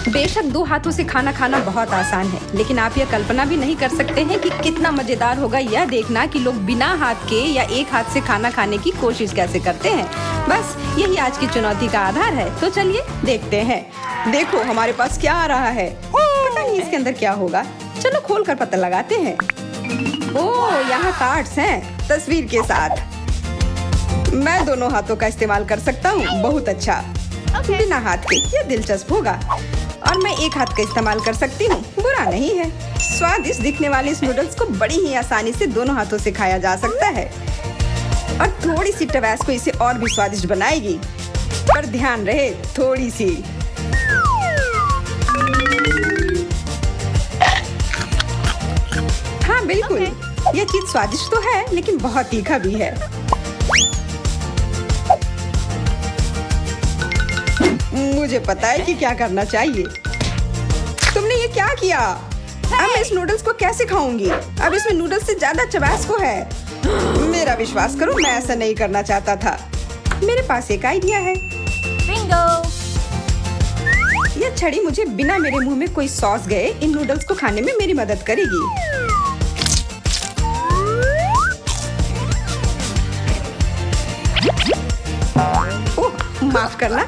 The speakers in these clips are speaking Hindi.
बेशक दो हाथों से खाना खाना बहुत आसान है, लेकिन आप यह कल्पना भी नहीं कर सकते हैं कि कितना मजेदार होगा यह देखना कि लोग बिना हाथ के या एक हाथ से खाना खाने की कोशिश कैसे करते हैं। बस यही आज की चुनौती का आधार है। तो चलिए देखते हैं। देखो हमारे पास क्या आ रहा है। पता नहीं इसके अंदर क्या होगा। चलो खोल कर पता लगाते हैं। ओह, यहाँ कार्ड्स हैं तस्वीर के साथ। मैं दोनों हाथों का इस्तेमाल कर सकता हूँ। बहुत अच्छा। बिना हाथ के यह दिलचस्प होगा। और मैं एक हाथ का इस्तेमाल कर सकती हूँ। बुरा नहीं है। स्वादिष्ट दिखने वाले इस नूडल्स को बड़ी ही आसानी से दोनों हाथों से खाया जा सकता है और थोड़ी सी टबैस्को इसे और भी स्वादिष्ट बनाएगी। पर ध्यान रहे, थोड़ी सी। हाँ बिल्कुल, यह चीज स्वादिष्ट तो है लेकिन बहुत तीखा भी है। मुझे पता है कि क्या करना चाहिए। तुमने ये क्या किया? अब मैं इस नूडल्स को कैसे खाऊंगी? अब इसमें नूडल्स से ज्यादा टबैस्को है। मेरा विश्वास करो, मैं ऐसा नहीं करना चाहता था। मेरे पास एक आइडिया है। बिंगो! यह छड़ी मुझे बिना मेरे मुंह में कोई सॉस गए इन नूडल्स को खाने में मेरी मदद करेगी। ओह, माफ करना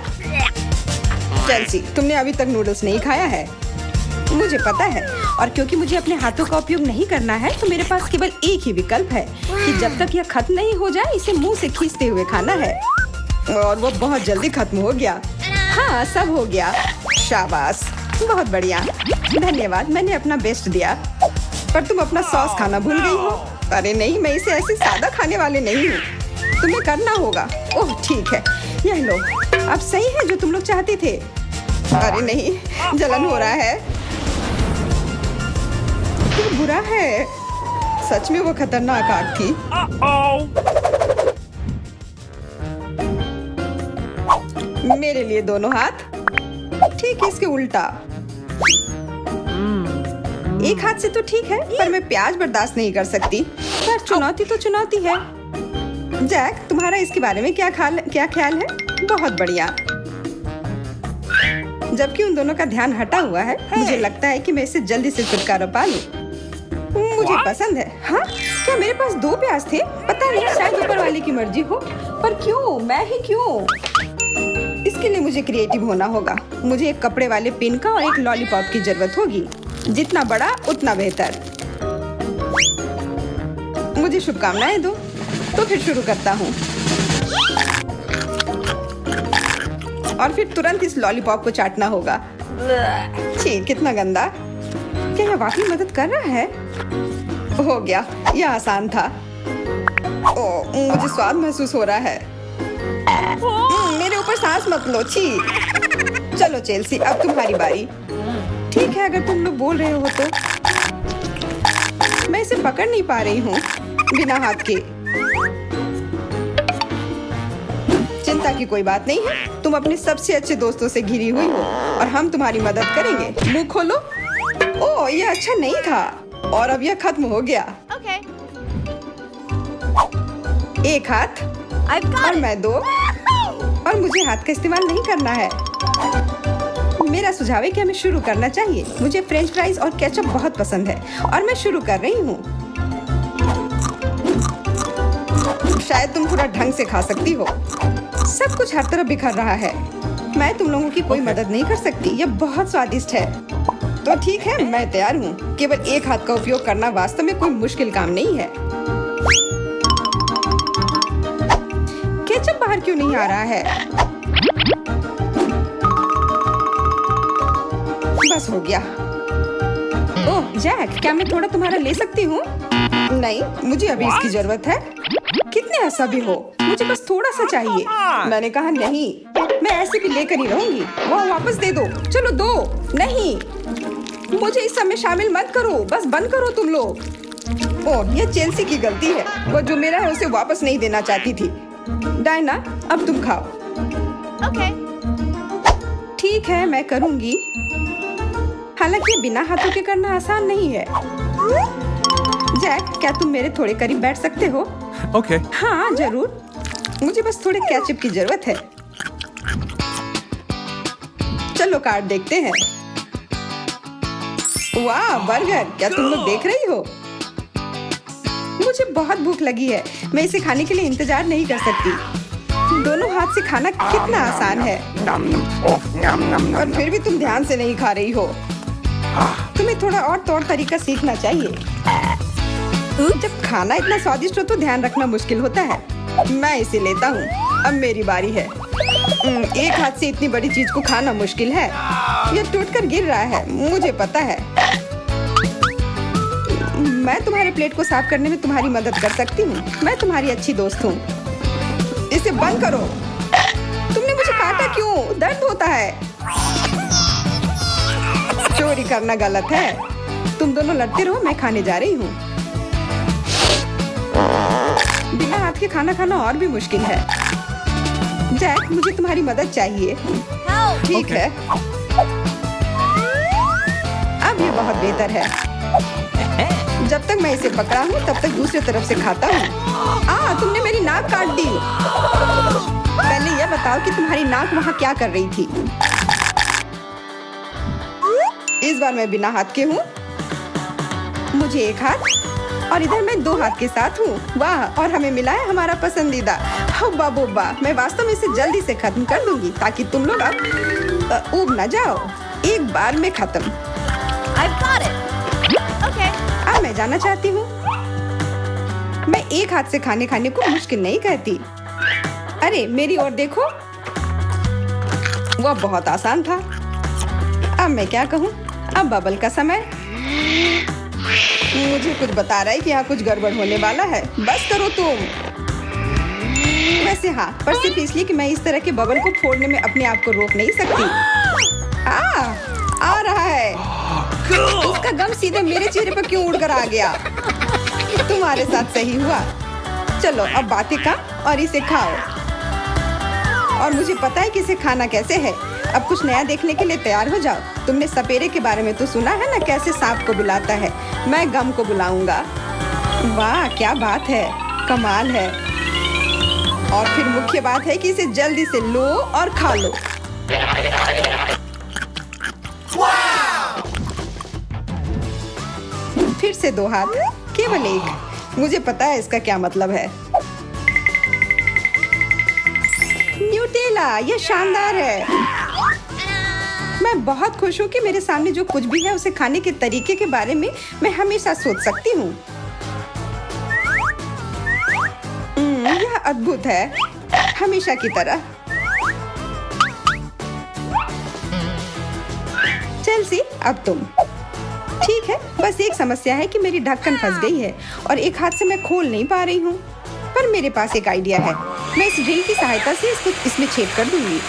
चेल्सी, तुमने अभी तक नूडल्स नहीं खाया है। मुझे पता है, और क्योंकि मुझे अपने हाथों का उपयोग नहीं करना है तो मेरे पास केवल एक ही विकल्प है कि जब तक यह खत्म नहीं हो जाए इसे मुंह से खींचते हुए खाना है। और वो बहुत जल्दी खत्म हो गया। हाँ, सब हो गया। शाबाश, बहुत बढ़िया। धन्यवाद, मैंने अपना बेस्ट दिया। पर तुम अपना सॉस खाना भूल गई हो। अरे नहीं, मैं इसे ऐसे सादा खाने वाले नहीं हूँ। तुम्हें करना होगा। ओह ठीक है, यह लो। अब सही है जो तुम लोग चाहते थे। अरे नहीं, जलन हो रहा है। ये बुरा है। सच में वो खतरनाक आग थी। मेरे लिए दोनों हाथ। ठीक है, इसके उल्टा। एक हाथ से तो ठीक है, पर मैं प्याज बर्दाश्त नहीं कर सकती। पर चुनौती तो चुनौती है। जैक, तुम्हारा इसके बारे में क्या ख्याल है? बहुत बढ़िया। जबकि उन दोनों का ध्यान हटा हुआ है, मुझे लगता है कि मैं इसे जल्दी से छुटकारा पा लूं। मुझे पसंद है। हाँ, क्या मेरे पास दो प्याज थे? पता नहीं, शायद ऊपर वाले की मर्जी हो। पर क्यों? मैं ही क्यों? इसके लिए मुझे क्रिएटिव होना होगा। मुझे एक कपड़े वाले पिन का और एक लॉलीपॉप की जरूरत होगी। जितना बड़ा उतना बेहतर। मुझे शुभकामनाएं दो। तो फिर शुरू करता हूँ। और फिर तुरंत इस लॉलीपॉप को चाटना होगा। छी, कितना गंदा। क्या यह वाकई मदद कर रहा है? हो गया, यह आसान था। ओह, मुझे स्वाद महसूस हो रहा है। मेरे ऊपर सांस मत लो। छी। चलो चेल्सी, अब तुम्हारी बारी। ठीक है, अगर तुम लोग बोल रहे हो तो। मैं इसे पकड़ नहीं पा रही हूँ बिना हाथ के। चिंता की कोई बात नहीं है। तुम अपने सबसे अच्छे दोस्तों से घिरी हुई हो और हम तुम्हारी मदद करेंगे। मुंह खोलो। ओह, यह अच्छा नहीं था। और अब यह खत्म हो गया। Okay. एक हाथ और मैं दो। और मुझे हाथ का इस्तेमाल नहीं करना है। मेरा सुझाव है कि हमें शुरू करना चाहिए। मुझे फ्रेंच फ्राइज और केचप बहुत पसंद है और मैं शुरू कर रही हूँ। शायद तुम थोड़ा ढंग से खा सकती हो। सब कुछ हर तरफ बिखर रहा है। मैं तुम लोगों की कोई मदद नहीं कर सकती। यह बहुत स्वादिष्ट है। तो ठीक है, मैं तैयार हूँ। केवल एक हाथ का उपयोग करना वास्तव में कोई मुश्किल काम नहीं है। केचप बाहर क्यों नहीं आ रहा है? बस हो गया। ओह जैक, क्या मैं थोड़ा तुम्हारा ले सकती हूँ? नहीं, मुझे अभी इसकी जरूरत है। कितने असभ्य हो। मुझे बस थोड़ा सा चाहिए। मैंने कहा नहीं। मैं ऐसे भी लेकर ही रहूंगी। वो वापस दे दो। चलो दो। नहीं, मुझे इस सब में शामिल मत करो। बस बंद करो तुम लोग। ओह, यह चेल्सी की गलती है। वो जो मेरा है उसे वापस नहीं देना चाहती थी। डायना, अब तुम खाओ। Okay. ठीक है, मैं करूंगी। हालांकि बिना हाथों के करना आसान नहीं है। जैक, क्या तुम मेरे थोड़े करीब बैठ सकते हो? Okay. हाँ जरूर। मुझे बस थोड़े केचप की जरूरत है। चलो कार्ड देखते हैं। वाह बर्गर, क्या तुम लोग देख रही हो? मुझे बहुत भूख लगी है, मैं इसे खाने के लिए इंतजार नहीं कर सकती। दोनों हाथ से खाना कितना आसान है, और फिर भी तुम ध्यान से नहीं खा रही हो। तुम्हें थोड़ा और तौर तरीका सीखना चाहिए। जब खाना इतना स्वादिष्ट हो तो ध्यान रखना मुश्किल होता है। मैं इसे लेता हूँ, अब मेरी बारी है। एक हाथ से इतनी बड़ी चीज को खाना मुश्किल है। यह टूटकर गिर रहा है, मुझे पता है। मैं तुम्हारे प्लेट को साफ करने में तुम्हारी मदद कर सकती हूँ। मैं तुम्हारी अच्छी दोस्त हूँ। इसे बंद करो। तुमने मुझे काटा क्यों? दर्द होता है। चोरी करना गलत है। तुम दोनों लड़ते रहो, मैं खाने जा रही हूँ। बिना हाथ के खाना खाना और भी मुश्किल है। जैक, मुझे तुम्हारी मदद चाहिए। Help! ठीक है, अब ये बहुत बेहतर है। जब तक मैं इसे पकड़ा हूँ तब तक दूसरी तरफ से खाता हूँ। तुमने मेरी नाक काट दी। पहले यह बताओ कि तुम्हारी नाक वहाँ क्या कर रही थी? इस बार मैं बिना हाथ के हूँ। मुझे एक हाथ और इधर मैं 2 हाथ के साथ हूँ। वाह, और हमें मिला है हमारा पसंदीदा हब्बा बुब्बा। मैं वास्तव में इसे जल्दी से खत्म कर दूंगी ताकि तुम लोग अब उब न जाओ। एक बार में खत्म। I've got it. Okay. अब मैं जाना चाहती हूँ। मैं एक हाथ से खाने को मुश्किल नहीं कहती। अरे मेरी ओर देखो, वह बहुत आसान था। अब मैं क्या कहूँ? अब बबल का समय। मुझे कुछ बता रहा है कि यहाँ कुछ गड़बड़ होने वाला है। बस करो तुम। वैसे हाँ, पर सिर्फ इसलिए कि मैं इस तरह के बबल को फोड़ने में अपने आप को रोक नहीं सकती। आ रहा है। उसका गम सीधे मेरे चेहरे पर क्यों उड़कर आ गया? तुम्हारे साथ सही हुआ। चलो अब बातें कम और इसे खाओ। और मुझे पता है कि इसे खाना कैसे है। अब कुछ नया देखने के लिए तैयार हो जाओ। तुमने सपेरे के बारे में तो सुना है ना, कैसे सांप को बुलाता है। मैं गम को बुलाऊंगा। वाह क्या बात है, कमाल है। और फिर मुख्य बात है कि इसे जल्दी से लो और खा लो। फिर से 2 हाथ, केवल एक। मुझे पता है इसका क्या मतलब है। न्यूटेला, यह शानदार है। मैं बहुत खुश हूँ कि मेरे सामने जो कुछ भी है उसे खाने के तरीके के बारे में मैं हमेशा सोच सकती हूँ। यह अद्भुत है, हमेशा की तरह। चेल्सी, अब तुम। ठीक है, बस एक समस्या है कि मेरी ढक्कन फंस गई है और एक हाथ से मैं खोल नहीं पा रही हूँ। पर मेरे पास एक आइडिया है। मैं इस ड्रिल की सहायता से इसमें छेद कर दूंगी।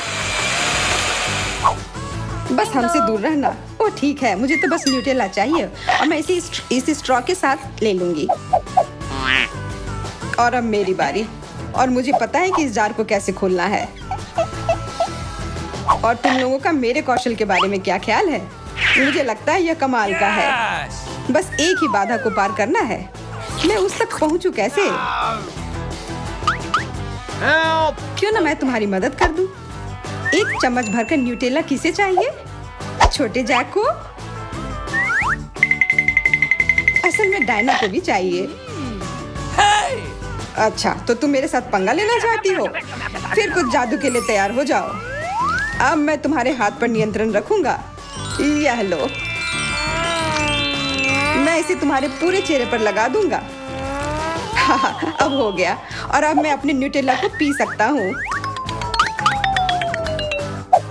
बस हमसे दूर रहना। ओह ठीक है, मुझे तो बस न्यूटेला चाहिए और मैं इसे स्ट्रॉ के साथ ले लूंगी। और अब मेरी बारी। और मुझे पता है कि इस जार को कैसे खोलना है। और तुम लोगों का मेरे कौशल के बारे में क्या ख्याल है? मुझे लगता है यह कमाल का है। बस एक ही बाधा को पार करना है। मैं उस तक पहुंचूं कैसे? क्यों ना मैं तुम्हारी मदद कर दूं? 1 चम्मच भरकर न्यूटेला किसे चाहिए? छोटे जैक को? असल में डायना को भी चाहिए। अच्छा, तो तुम मेरे साथ पंगा लेना चाहती हो? फिर कुछ जादू के लिए तैयार हो जाओ। अब मैं तुम्हारे हाथ पर नियंत्रण रखूंगा। यह लो। मैं इसे तुम्हारे पूरे चेहरे पर लगा दूंगा। अब हो गया। और अब मैं अपने न्यूटेला को पी सकता हूँ।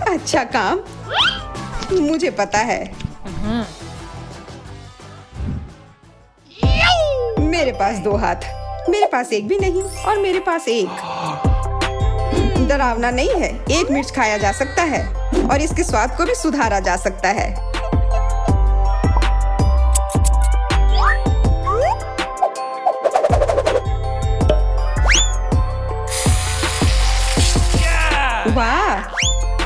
अच्छा काम, मुझे पता है। मेरे पास 2 हाथ, मेरे पास एक भी नहीं और मेरे पास एक। डरावना नहीं है। 1 मिर्च खाया जा सकता है और इसके स्वाद को भी सुधारा जा सकता है। वाह,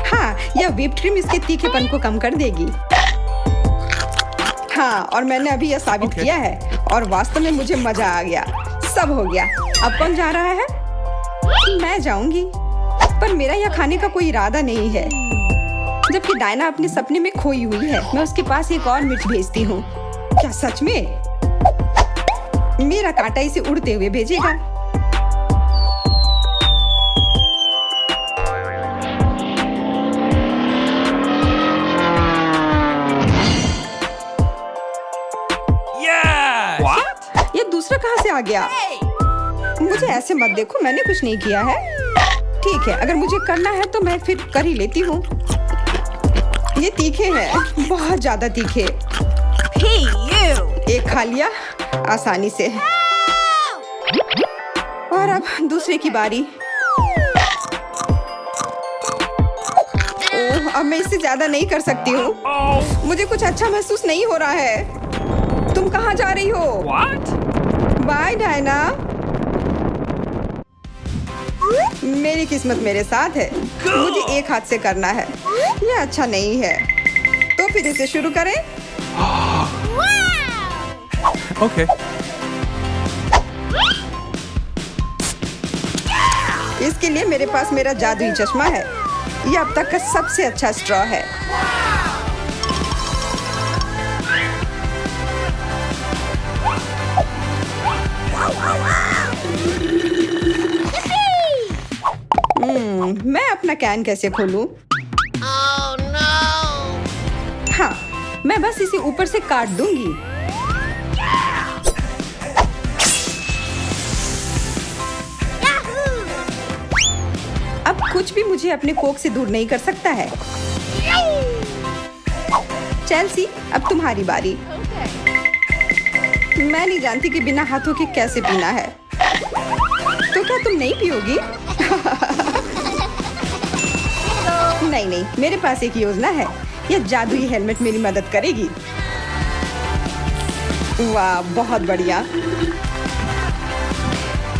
हाँ, यह व्हिप्ड क्रीम इसके तीखेपन को कम कर देगी। हाँ, और मैंने अभी यह साबित किया है और वास्तव में मुझे मजा आ गया। सब हो गया। अब कौन जा रहा है? मैं जाऊंगी, पर मेरा यह खाने का कोई इरादा नहीं है। जबकि डायना अपने सपने में खोई हुई है। मैं उसके पास एक और मिर्च भेजती हूँ। क्या सच में? मेरा कांटा इसे उड़ते हुए भेजेगा। ये दूसरा कहाँ से आ गया? मुझे ऐसे मत देखो, मैंने कुछ नहीं किया है। ठीक है, अगर मुझे करना है तो मैं फिर कर ही लेती हूँ। ये तीखे हैं, बहुत ज्यादा तीखे। एक खा लिया आसानी से। और अब दूसरे की बारी। ओह, अब मैं इससे ज्यादा नहीं कर सकती हूँ। मुझे कुछ अच्छा महसूस नहीं हो रहा है। तुम कहाँ जा रही हो? Bye Diana. मेरी किस्मत मेरे साथ है। मुझे एक हाथ से करना है। ये अच्छा नहीं है। तो फिर इसे शुरू करें। Okay. इसके लिए मेरे पास मेरा जादुई चश्मा है। ये अब तक का सबसे अच्छा स्ट्रॉ है। मैं अपना कैन कैसे खोलूं? Oh no! हाँ, मैं बस इसे ऊपर से काट दूंगी। अब कुछ भी मुझे अपने कोक से दूर नहीं कर सकता है। चेल्सी, अब तुम्हारी बारी। मैं नहीं जानती कि बिना हाथों के कैसे पीना है। तो क्या तुम नहीं पियोगी? नहीं नहीं, मेरे पास एक योजना है। यह जादुई हेलमेट मेरी मदद करेगी। वाह, बहुत बढ़िया।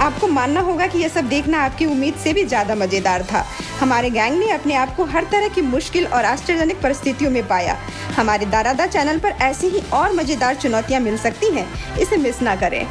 आपको मानना होगा कि यह सब देखना आपकी उम्मीद से भी ज्यादा मजेदार था। हमारे गैंग ने अपने आप को हर तरह की मुश्किल और आश्चर्यजनक परिस्थितियों में पाया। हमारे दारादा चैनल पर ऐसी ही और मजेदार चुनौतियां मिल सकती हैं। इसे मिस ना करें।